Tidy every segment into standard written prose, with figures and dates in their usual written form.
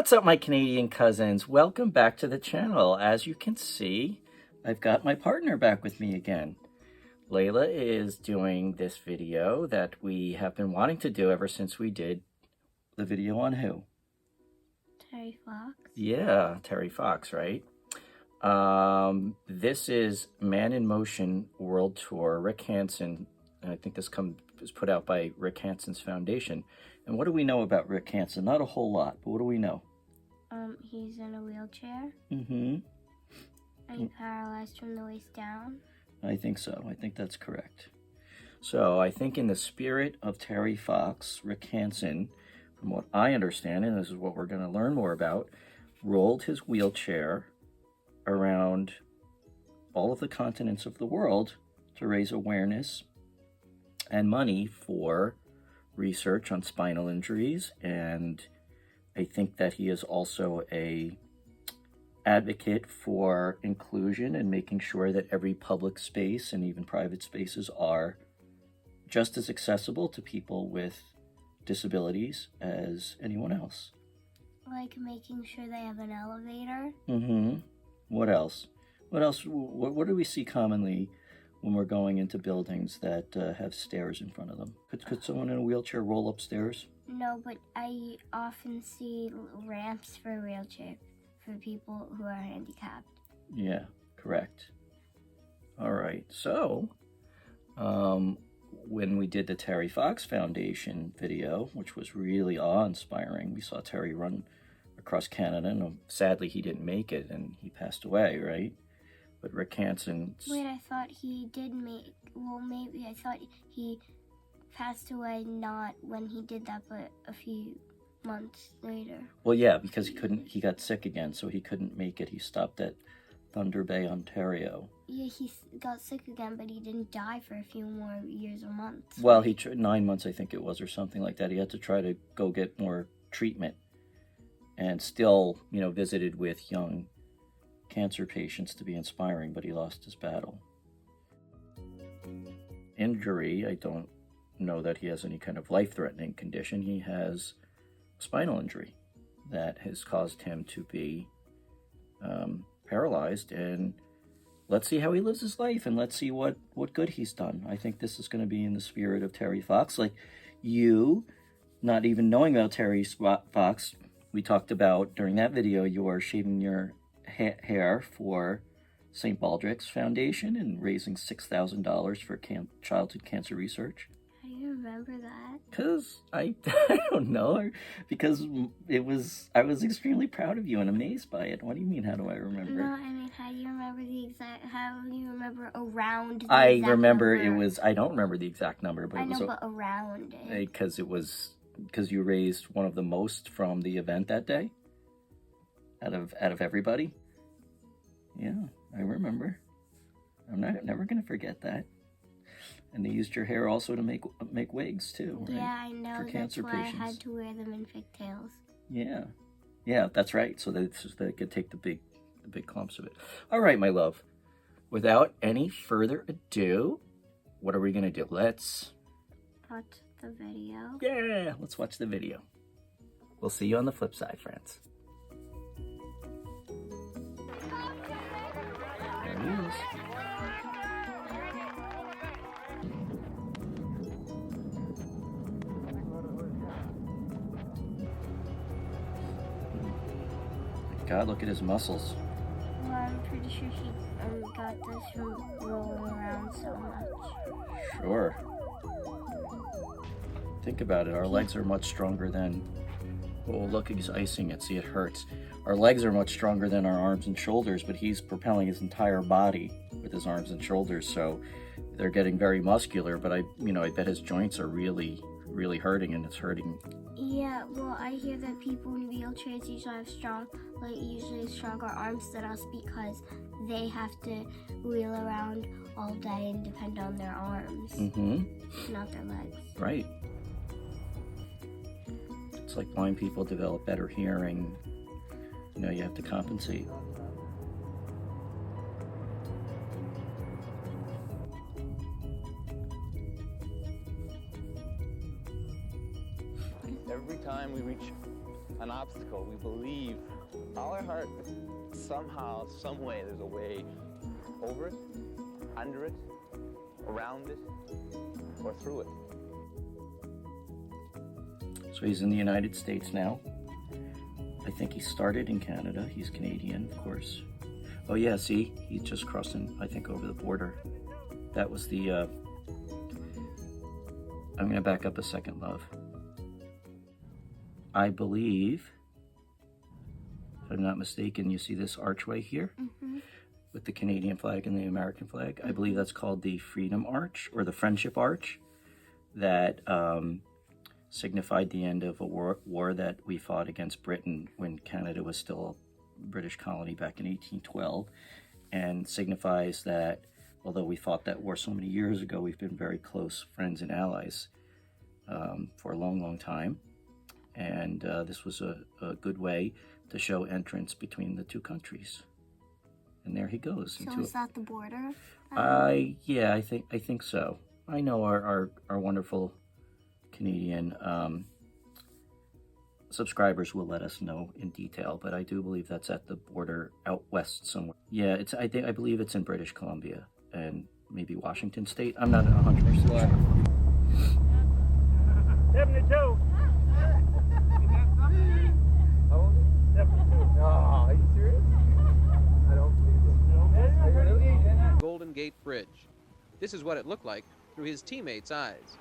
What's up, my Canadian cousins? Welcome back to the channel. As you can see, I've got my partner back with me again. Layla is doing this video that we have been wanting to do ever since we did the video on who? Terry Fox. Yeah, Terry Fox, right? This is Man in Motion World Tour. Rick Hansen, and I think this was put out by Rick Hansen's foundation. And what do we know about Rick Hansen? Not a whole lot, but what do we know? He's in a wheelchair. Mm-hmm. Are you paralyzed from the waist down? I think so. I think that's correct. So I think in the spirit of Terry Fox, Rick Hansen, from what I understand, and this is what we're going to learn more about, rolled his wheelchair around all of the continents of the world to raise awareness and money for research on spinal injuries. And I think that he is also a advocate for inclusion and making sure that every public space and even private spaces are just as accessible to people with disabilities as anyone else. Like making sure they have an elevator? Mm-hmm. What else? What else? What do we see commonly when we're going into buildings that have stairs in front of them? Could someone in a wheelchair roll upstairs? No, but I often see ramps for wheelchair for people who are handicapped. Yeah, correct. All right. So, when we did the Terry Fox Foundation video, which was really awe-inspiring, we saw Terry run across Canada, and sadly he didn't make it, and he passed away, right? But Rick Hansen... Wait, I thought he did make... Well, maybe I thought he passed away not when he did that, but a few months later. Well, yeah, because he got sick again, so he couldn't make it. He stopped at Thunder Bay, Ontario. Yeah, he got sick again, but he didn't die for a few more years or months. Well, 9 months, I think it was, or something like that. He had to try to go get more treatment, and still, visited with young cancer patients to be inspiring, but he lost his battle. Injury, I don't know that he has any kind of life-threatening condition. He has spinal injury that has caused him to be paralyzed, and let's see how he lives his life, and let's see what good he's done. I think this is going to be in the spirit of Terry Fox. Like you, not even knowing about Terry Fox, we talked about during that video, you are shaving your hair for St. Baldrick's Foundation and raising $6,000 for childhood cancer research. How do you remember that? Because I don't know. Because I was extremely proud of you and amazed by it. What do you mean, how do I remember? No, I mean, how do you remember around the I exact remember number? I don't remember the exact number, but but around it. Because you raised one of the most from the event that day? Out of everybody? Yeah, I remember. I'm never going to forget that. And they used your hair also to make wigs too, right? Yeah, I know. For cancer That's why patients. I had to wear them in pigtails. Yeah, that's right. So they could take the big clumps of it. All right, my love. Without any further ado, what are we gonna do? Let's watch the video. Yeah, let's watch the video. We'll see you on the flip side, friends. There he is. God, look at his muscles. Well, I'm pretty sure he got this from rolling around so much. Sure. Think about it. Our legs are much stronger than... Oh, look, he's icing it. See, it hurts. Our legs are much stronger than our arms and shoulders, but he's propelling his entire body with his arms and shoulders, so they're getting very muscular, but I bet his joints are really, really hurting, and it's hurting. Yeah, well, I hear that people in wheelchairs usually have stronger arms than us because they have to wheel around all day and depend on their arms, not their legs. Right. It's like blind people develop better hearing. You have to compensate. Every time we reach an obstacle. We believe all our heart somehow, some way, there's a way over it, under it, around it, or through it. So he's in the United States now. I think he started in Canada. He's Canadian, of course. Oh yeah, see, he's just crossing, I think, over the border. That was the, I'm gonna back up a second, love. I believe, if I'm not mistaken, you see this archway here? Mm-hmm. With the Canadian flag and the American flag. I believe that's called the Freedom Arch, or the Friendship Arch, that signified the end of a war that we fought against Britain when Canada was still a British colony back in 1812, and signifies that although we fought that war so many years ago, we've been very close friends and allies for a long, long time. And this was a good way to show entrance between the two countries. And there he goes. So is that the border? Yeah, I think so. I know our wonderful Canadian subscribers will let us know in detail, but I do believe that's at the border out west somewhere. Yeah, I believe it's in British Columbia and maybe Washington State. I'm not 100% sure. 72. How old? 72. No, are you serious? I don't believe it. Golden Gate Bridge. This is what it looked like through his teammates' eyes.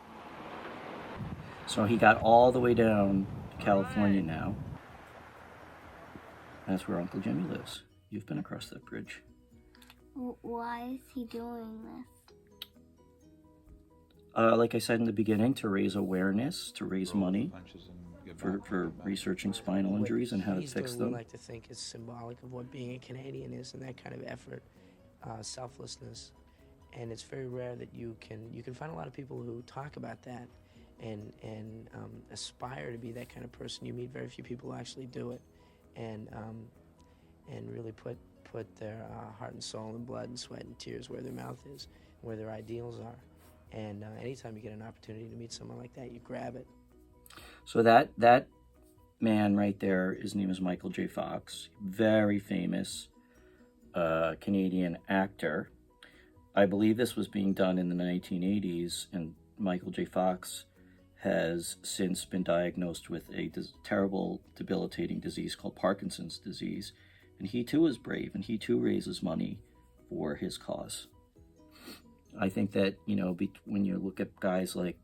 So he got all the way down to California now. That's where Uncle Jimmy lives. You've been across that bridge. Why is he doing this? Like I said in the beginning, to raise awareness, to raise money for researching spinal injuries and how to fix them. We like to think is symbolic of what being a Canadian is, and that kind of effort, selflessness. And it's very rare that you can find a lot of people who talk about that and aspire to be that kind of person. You meet very few people who actually do it, and really put their heart and soul and blood and sweat and tears where their mouth is, where their ideals are. And anytime you get an opportunity to meet someone like that, you grab it. So that man right there, his name is Michael J. Fox, very famous Canadian actor. I believe this was being done in the 1980s, and Michael J. Fox has since been diagnosed with a terrible, debilitating disease called Parkinson's disease. And he too is brave, and he too raises money for his cause. I think that, when you look at guys like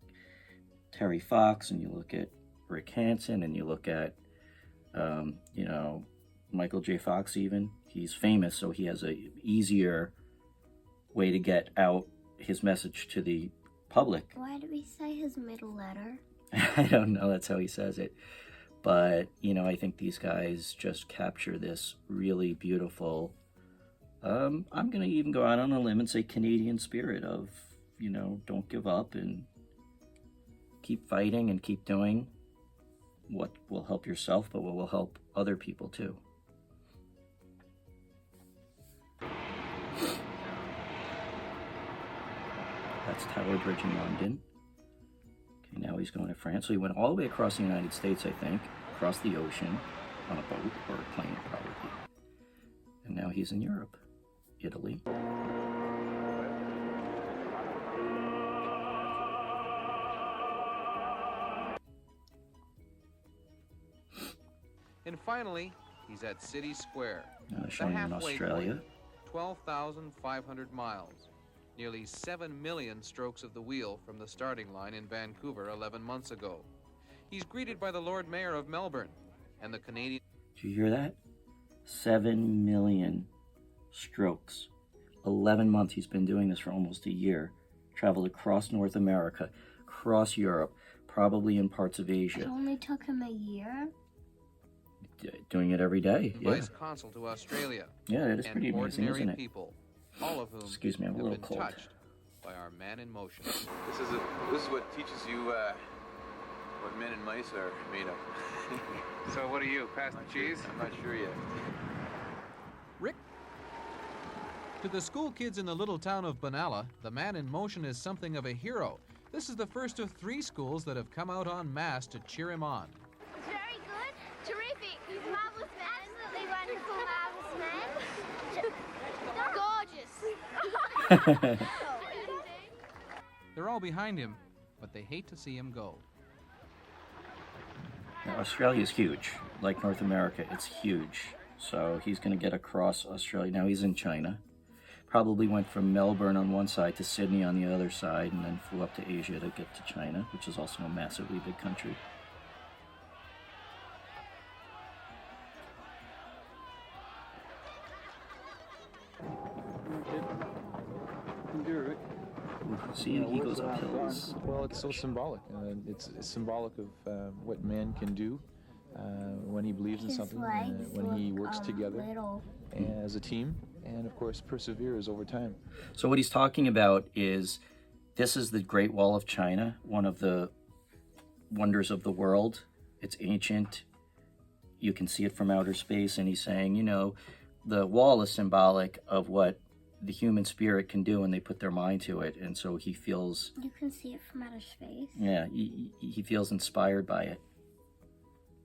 Terry Fox, and you look at Rick Hansen, and you look at, Michael J. Fox even, he's famous, so he has a easier way to get out his message to the public. Why do we say his middle letter? I don't know, that's how he says it. But, I think these guys just capture this really beautiful, I'm going to even go out on a limb and say Canadian spirit of, don't give up and keep fighting and keep doing what will help yourself, but what will help other people too. That's Tower Bridge in London. Okay, now he's going to France. So he went all the way across the United States, I think, across the ocean on a boat or a plane, probably. And now he's in Europe, Italy. And finally, he's at City Square. Showing in Australia. 12,500 miles. Nearly 7 million strokes of the wheel from the starting line in Vancouver 11 months ago. He's greeted by the Lord Mayor of Melbourne and the Canadian... Did you hear that? 7 million strokes. 11 months. He's been doing this for almost a year. Traveled across North America, across Europe, probably in parts of Asia. It only took him a year? Doing it every day, yeah. Vice Consul to Australia. Yeah, it is pretty amazing, isn't it? People, all of whom Excuse me, I'm a have little been cold. touched by our man in motion. This is what teaches you what men and mice are made of. So what are you, pass the cheese? I'm not sure yet. Rick? To the school kids in the little town of Benalla, the man in motion is something of a hero. This is the first of 3 schools that have come out en masse to cheer him on. Very good. Terrific. They're all behind him, but they hate to see him go. Now, Australia's huge. Like North America, it's huge. So he's going to get across Australia. Now he's in China. Probably went from Melbourne on one side to Sydney on the other side, and then flew up to Asia to get to China, which is also a massively big country. See, he goes up hills. Well, it's so symbolic. It's symbolic of what man can do when he believes in His something, legs when he look, works together little. as a team, and of course perseveres over time. So what he's talking about is, this is the Great Wall of China, one of the wonders of the world. It's ancient. You can see it from outer space, and he's saying, you know, the wall is symbolic of what the human spirit can do when they put their mind to it, and so he feels, You can see it from outer space. yeah, he feels inspired by it.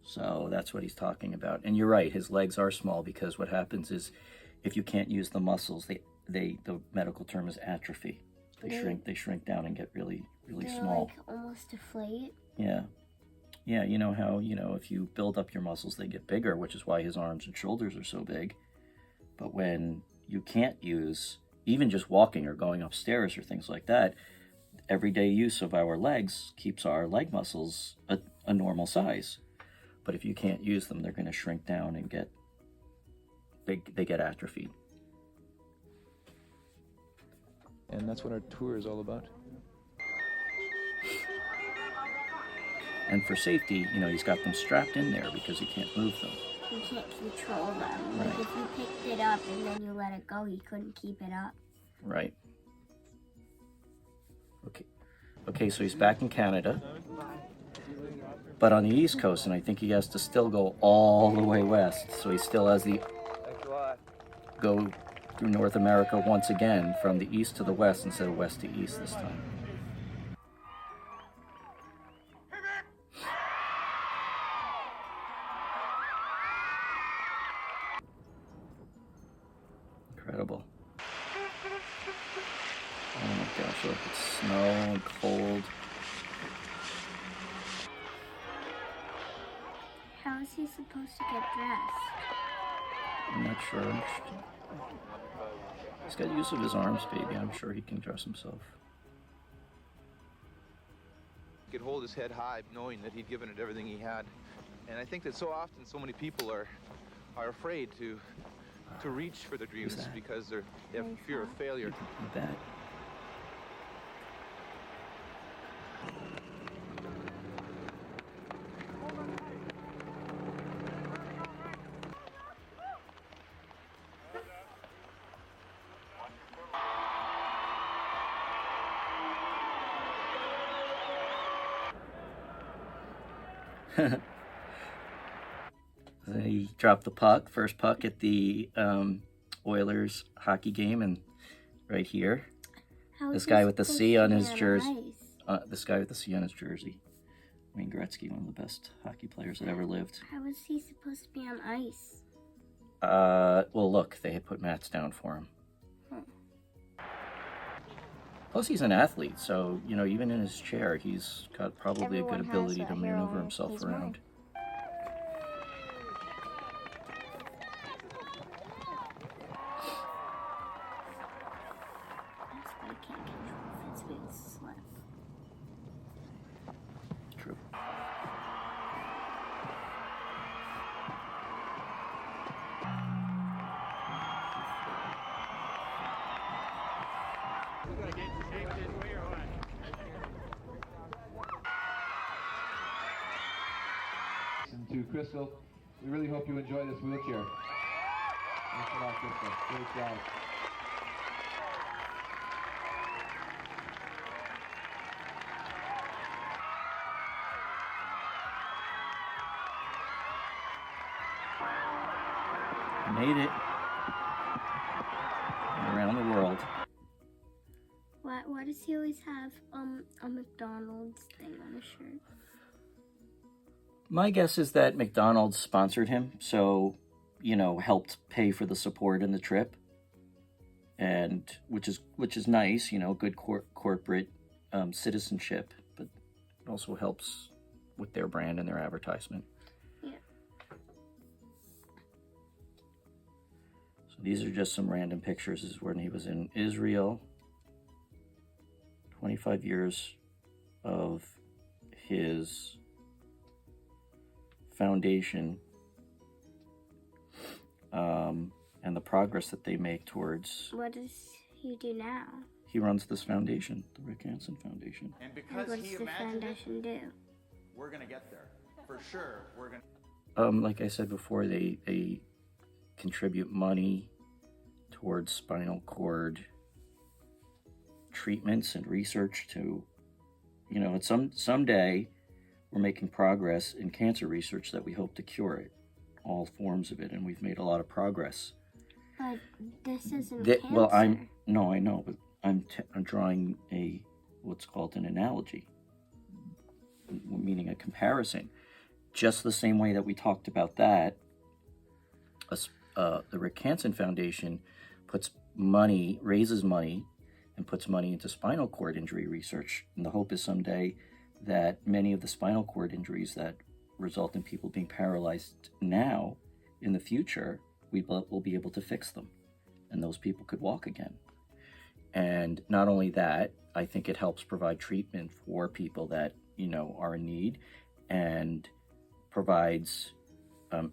So that's what he's talking about. And you're right, his legs are small, because what happens is, if you can't use the muscles, the medical term is atrophy. They shrink down and get really They're small. like almost deflate. Yeah. Yeah, you know how, if you build up your muscles, they get bigger, which is why his arms and shoulders are so big. But when you can't use, even just walking or going upstairs or things like that, everyday use of our legs keeps our leg muscles a normal size. But if you can't use them, they're going to shrink down and they get atrophied. And that's what our tour is all about. And for safety, he's got them strapped in there because he can't move them. You can't control them. Right. Like if you picked it up and then you let it go, you couldn't keep it up. Right. Okay, so he's back in Canada. But on the East Coast, and I think he has to still go all the way west. So he still has to go through North America once again, from the east to the west instead of west to east this time. Incredible. Oh my gosh, look, it's snow and cold. How is he supposed to get dressed? I'm not sure. He's got use of his arms, baby. I'm sure he can dress himself. He could hold his head high, knowing that he'd given it everything he had. And I think that so often so many people are afraid to reach for their dreams because they have fear of failure. You bet. He dropped the puck, first puck at the Oilers hockey game, and right here, this guy with the C on his jersey. This guy with the C on his jersey. Wayne Gretzky, one of the best hockey players that ever lived. How was he supposed to be on ice? Well, look, they had put mats down for him. Plus, he's an athlete, so, even in his chair, he's got probably a good ability to maneuver himself around. That's why I can't control if it's been slip. True. And to Crystal, we really hope you enjoy this wheelchair. Thanks a lot, Crystal. Great job. Made it. Around the world. Why does he always have a McDonald's thing on his shirt? My guess is that McDonald's sponsored him, so, helped pay for the support and the trip. and which is nice, good corporate citizenship, but it also helps with their brand and their advertisement. Yeah. So these are just some random pictures. This is when he was in Israel. 25 years of his foundation, and the progress that they make towards. What does he do now? He runs this foundation, the Rick Hansen Foundation. And And because what he does the imagined it, foundation do? we're going to get there. For sure, we're going to. Like I said before, they contribute money towards spinal cord treatments and research to, someday we're making progress in cancer research that we hope to cure it, all forms of it, and we've made a lot of progress. But this isn't That, cancer. well, I know, but I'm drawing what's called an analogy, meaning a comparison. Just the same way that we talked about that, the Rick Hansen Foundation raises money, and puts money into spinal cord injury research. And the hope is someday that many of the spinal cord injuries that result in people being paralyzed now, in the future, we'll be able to fix them, and those people could walk again. And not only that, I think it helps provide treatment for people that, are in need, and provides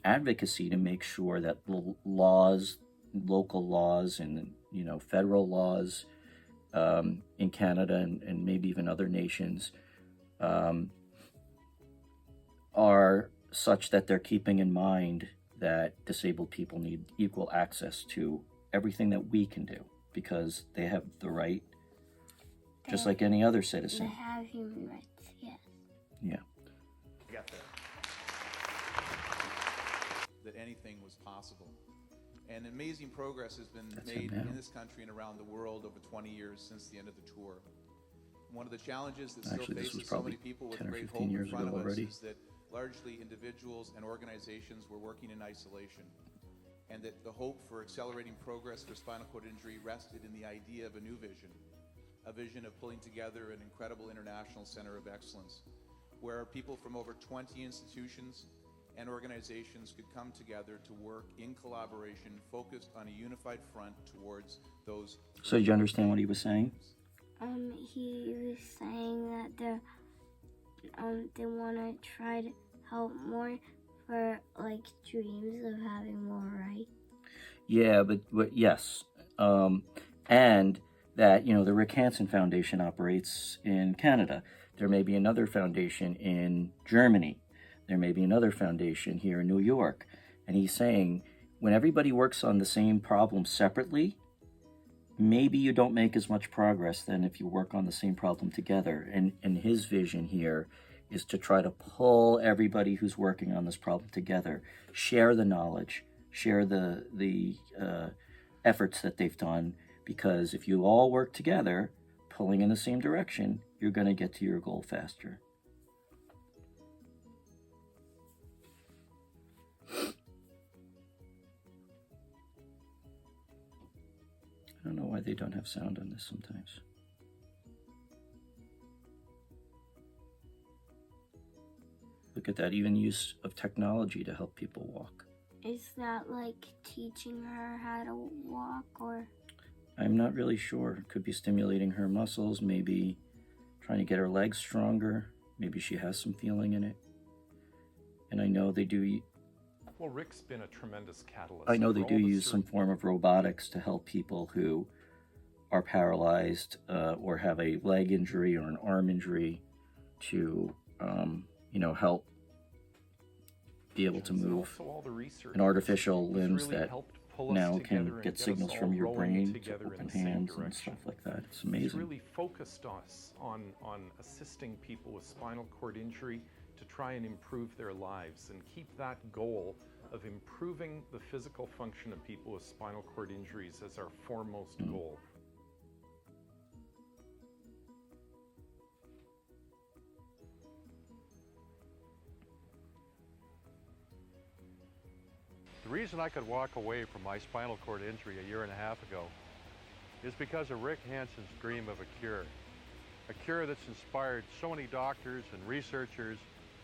advocacy to make sure that local laws and, federal laws in Canada and maybe even other nations are such that they're keeping in mind that disabled people need equal access to everything that we can do, because they have the right, just like any other citizen. They have human rights, yes. Yeah. Get there. That anything was possible. And amazing progress has been That's made him now. in this country and around the world over 20 years since the end of the tour. One of the challenges that Actually, this still was faces so many probably people with 10 or great 15 hope in years front ago of us already. is that largely individuals and organizations were working in isolation, and that the hope for accelerating progress for spinal cord injury rested in the idea of a new vision, a vision of pulling together an incredible international center of excellence, where people from over 20 institutions and organizations could come together to work in collaboration, focused on a unified front towards those. So did you understand what he was saying? He was saying that they want to try to help more for dreams of having more rights. Yeah, but yes, and that the Rick Hansen Foundation operates in Canada. There may be another foundation in Germany. There may be another foundation here in New York. And he's saying when everybody works on the same problem separately, maybe you don't make as much progress than if you work on the same problem together. And his vision here is to try to pull everybody who's working on this problem together, share the knowledge, share the efforts that they've done, because if you all work together, pulling in the same direction, you're going to get to your goal faster. I don't know why they don't have sound on this sometimes. Look at that, even use of technology to help people walk. Is that like teaching her how to walk, or? I'm not really sure. It could be stimulating her muscles, maybe trying to get her legs stronger. Maybe she has some feeling in it. And I know they do. Well, Rick's been a tremendous catalyst. I know they for do all the use some form of robotics to help people who are paralyzed or have a leg injury or an arm injury to, help be able to move. Also all the research an artificial has limbs really that helped pull us now together can and get us signals all from your rowing brain to together in open the same hands and direction. stuff like that. It's He's amazing. really focused us on assisting people with spinal cord injury to try and improve their lives and keep that goal of improving the physical function of people with spinal cord injuries as our foremost goal. The reason I could walk away from my spinal cord injury a year and a half ago is because of Rick Hansen's dream of a cure that's inspired so many doctors and researchers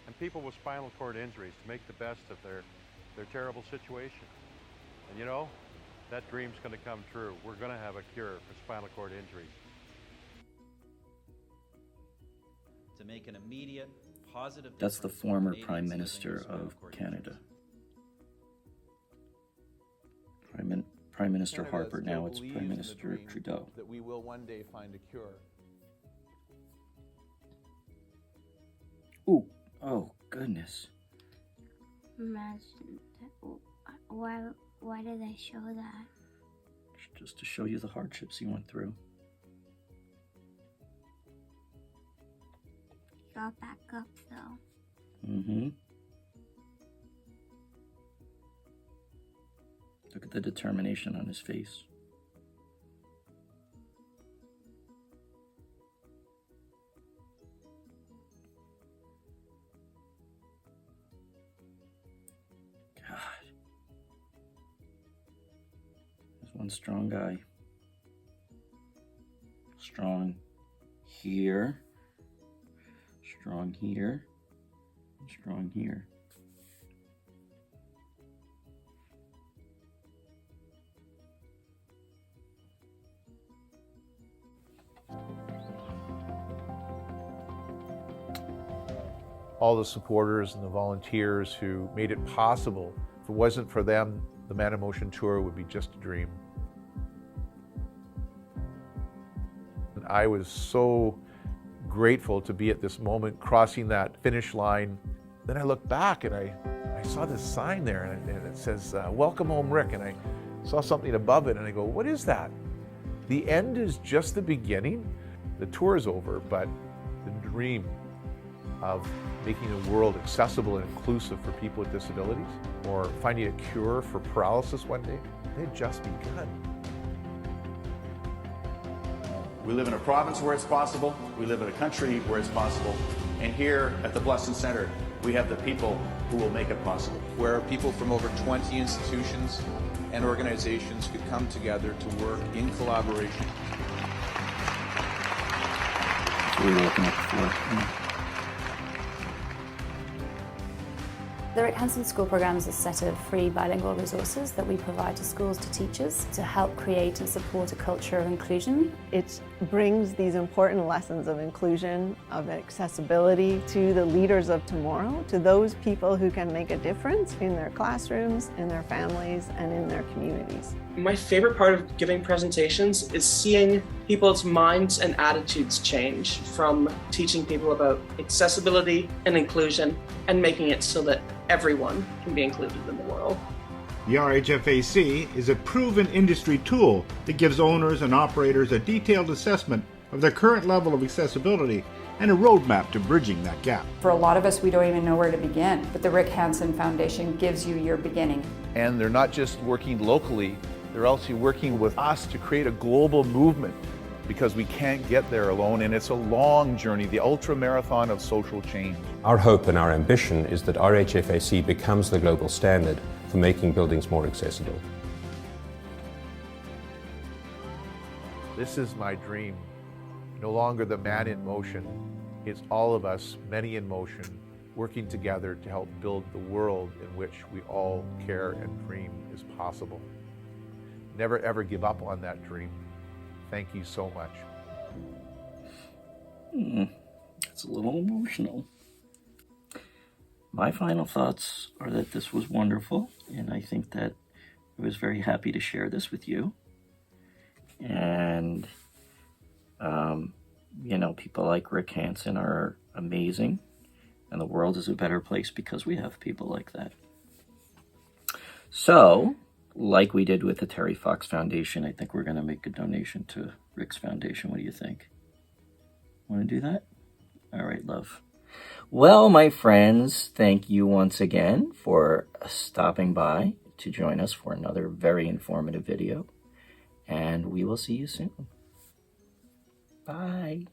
and people with spinal cord injuries to make the best of their terrible situation. And you know, that dream's going to come true. We're going to have a cure for spinal cord injuries. To make an immediate, positive That's the former Prime Minister of Canada. Prime Minister Canada Harper, still now it's believes Prime in the Minister dream Trudeau. That we will one day find a cure. Ooh, oh goodness. Imagine that. Why did they show that? Just to show you the hardships he went through. He got back up though. Mm-hmm. Look at the determination on his face. God. There's one strong guy. Strong here. Strong here. Strong here. All the supporters and the volunteers who made it possible. If it wasn't for them, the Man in Motion Tour would be just a dream. And I was so grateful to be at this moment, crossing that finish line. Then I looked back and I saw this sign there and it says, "Welcome home, Rick." And I saw something above it and I go, what is that? The end is just the beginning. The tour is over, but the dream of making the world accessible and inclusive for people with disabilities, or finding a cure for paralysis one day, they've just begun. We live in a province where it's possible. We live in a country where it's possible. And here at the Bleston Center, we have the people who will make it possible. Where people from over 20 institutions and organizations could come together to work in collaboration. We were looking at the floor. The Rick Hansen School Programme is a set of free bilingual resources that we provide to schools to teachers to help create and support a culture of inclusion. It brings these important lessons of inclusion, of accessibility to the leaders of tomorrow, to those people who can make a difference in their classrooms, in their families, and in their communities. My favorite part of giving presentations is seeing people's minds and attitudes change from teaching people about accessibility and inclusion and making it so that everyone can be included in the world. The RHFAC is a proven industry tool that gives owners and operators a detailed assessment of their current level of accessibility and a roadmap to bridging that gap. For a lot of us, we don't even know where to begin, but the Rick Hansen Foundation gives you your beginning. And they're not just working locally, they're also working with us to create a global movement, because we can't get there alone, and it's a long journey, the ultra marathon of social change. Our hope and our ambition is that RHFAC becomes the global standard for making buildings more accessible. This is my dream. No longer the man in motion. It's all of us, many in motion, working together to help build the world in which we all care and dream is possible. Never ever give up on that dream. Thank you so much. It's a little emotional. My final thoughts are that this was wonderful, and I think that I was very happy to share this with you. And, you know, people like Rick Hansen are amazing, and the world is a better place because we have people like that. So, like we did with the Terry Fox Foundation, I think we're going to make a donation to Rick's Foundation. What do you think? Want to do that? All right, love. Well, my friends, thank you once again for stopping by to join us for another very informative video. And we will see you soon. Bye.